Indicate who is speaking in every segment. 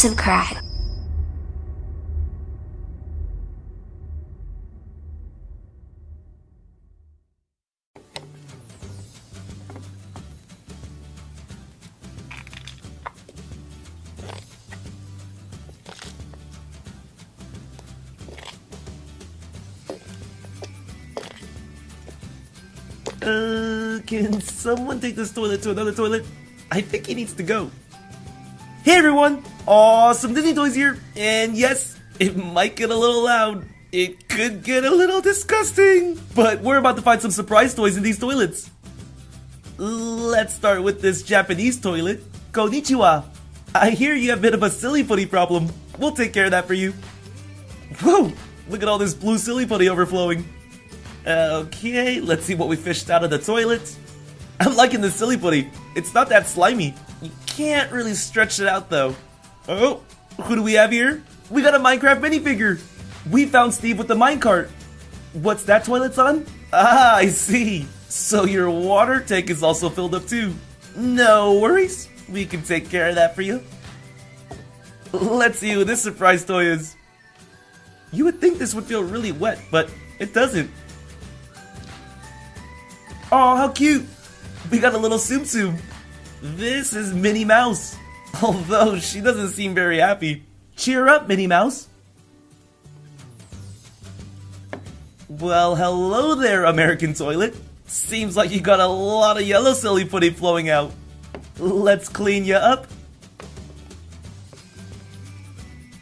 Speaker 1: Subcribe.
Speaker 2: Can someone take this toilet to another toilet? I think he needs to go. Hey everyone! Awesome Disney Toys here! And yes, it might get a little loud. It could get a little disgusting. But we're about to find some surprise toys in these toilets. Let's start with this Japanese toilet. Konnichiwa! I hear you have a bit of a silly putty problem. We'll take care of that for you. Whoa! Look at all this blue silly putty overflowing. Okay, let's see what we fished out of the toilet. I'm liking the silly putty. It's not that slimy. You can't really stretch it out though. Oh, who do we have here? We got a Minecraft minifigure. We found Steve with the minecart. What's that toilet's on? Ah, I see. So your water tank is also filled up too. No worries. We can take care of that for you. Let's see who this surprise toy is. You would think this would feel really wet, but it doesn't. Oh, how cute! We got a little Tsum Tsum. This is Minnie Mouse. Although she doesn't seem very happy. Cheer up, Minnie Mouse. Well, hello there, American Toilet. Seems like you got a lot of yellow silly putty flowing out. Let's clean you up.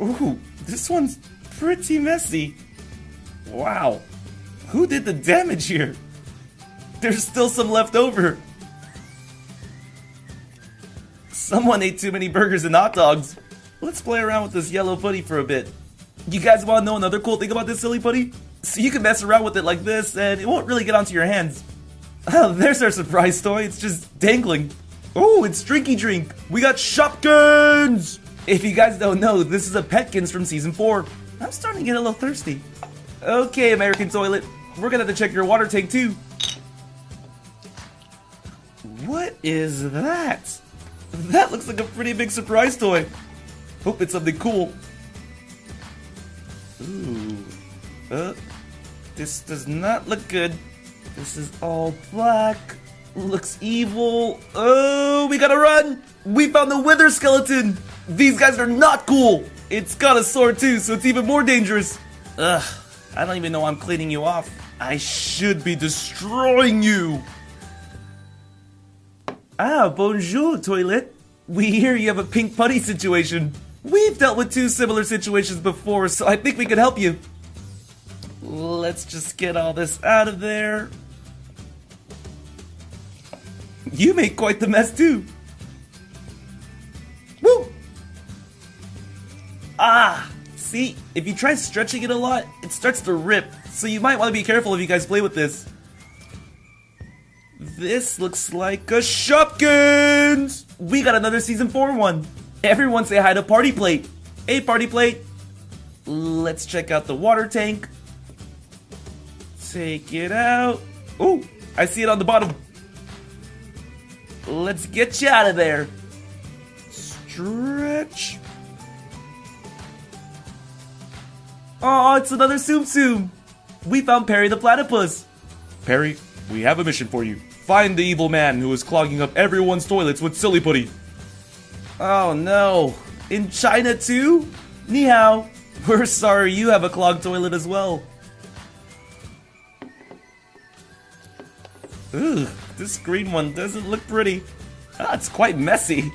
Speaker 2: Ooh, this one's pretty messy. Wow, who did the damage here? There's still some left over. Someone ate too many burgers and hot dogs. Let's play around with this yellow putty for a bit. You guys want to know another cool thing about this silly putty? So you can mess around with it like this and it won't really get onto your hands. Oh, there's our surprise toy. It's just dangling. Oh, it's Drinky Drink. We got Shopkins! If you guys don't know, this is a Petkins from Season 4. I'm starting to get a little thirsty. Okay, American Toilet. We're gonna have to check your water tank too. What is that? That looks like a pretty big surprise toy. Hope it's something cool. Ooh. This does not look good. This is all black. Looks evil. Oh, we gotta run! We found the Wither Skeleton! These guys are not cool! It's got a sword too, so it's even more dangerous. Ugh, I don't even know I'm cleaning you off. I should be destroying you! Ah, bonjour, Toilet. We hear you have a pink putty situation. We've dealt with 2 similar situations before, so I think we can help you. Let's just get all this out of there. You made quite the mess too. Woo! Ah! See, if you try stretching it a lot, it starts to rip, so you might want to be careful if you guys play with this. This looks like a Shopkins! We got another Season 4 one. Everyone say hi to Party Plate. Hey, Party Plate. Let's check out the water tank. Take it out. Oh, I see it on the bottom. Let's get you out of there. Stretch. Oh, it's another Tsum Tsum. We found Perry the Platypus. Perry, we have a mission for you. Find the evil man who is clogging up everyone's toilets with silly putty. Oh no. In China too? Ni hao. We're sorry you have a clogged toilet as well. Ugh, this green one doesn't look pretty. Ah, it's quite messy.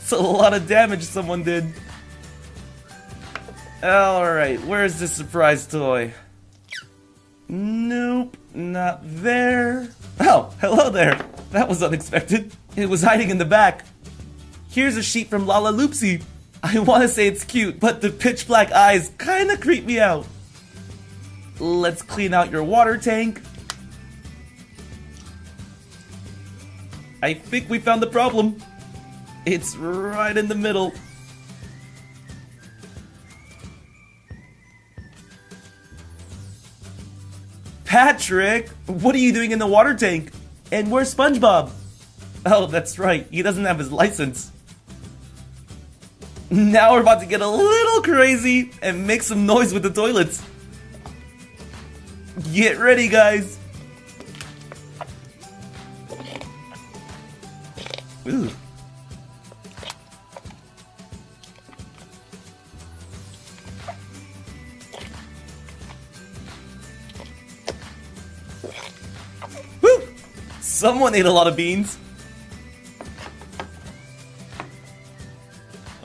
Speaker 2: It's a lot of damage someone did. Alright, where's the surprise toy? Nope, not there. Oh, hello there. That was unexpected. It was hiding in the back. Here's a sheet from Lala Loopsy. I want to say it's cute, but the pitch black eyes kind of creep me out. Let's clean out your water tank. I think we found the problem. It's right in the middle. Patrick, what are you doing in the water tank? And where's SpongeBob? Oh, that's right, he doesn't have his license. Now we're about to get a little crazy and make some noise with the toilets. Get ready, guys. Ooh. Woo! Someone ate a lot of beans.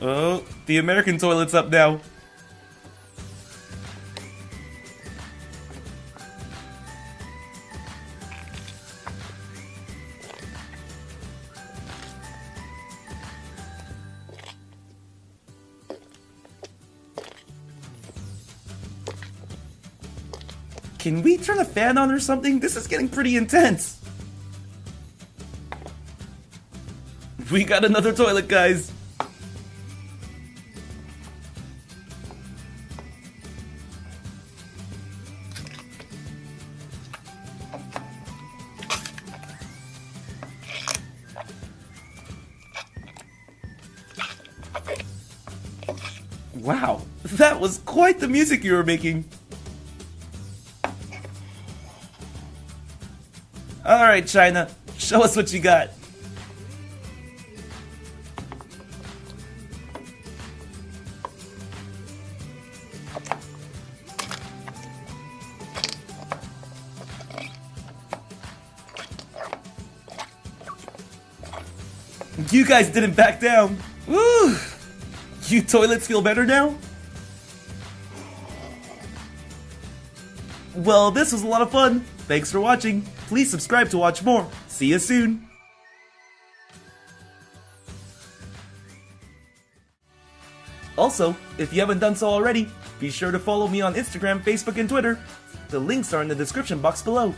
Speaker 2: Oh, the American toilet's up now. Can we turn a fan on or something? This is getting pretty intense. We got another toilet, guys. Wow, that was quite the music you were making. Alright, China, show us what you got. You guys didn't back down. Woo! You toilets feel better now? Well, this was a lot of fun. Thanks for watching. Please subscribe to watch more. See you soon. Also, if you haven't done so already, be sure to follow me on Instagram, Facebook, and Twitter. The links are in the description box below.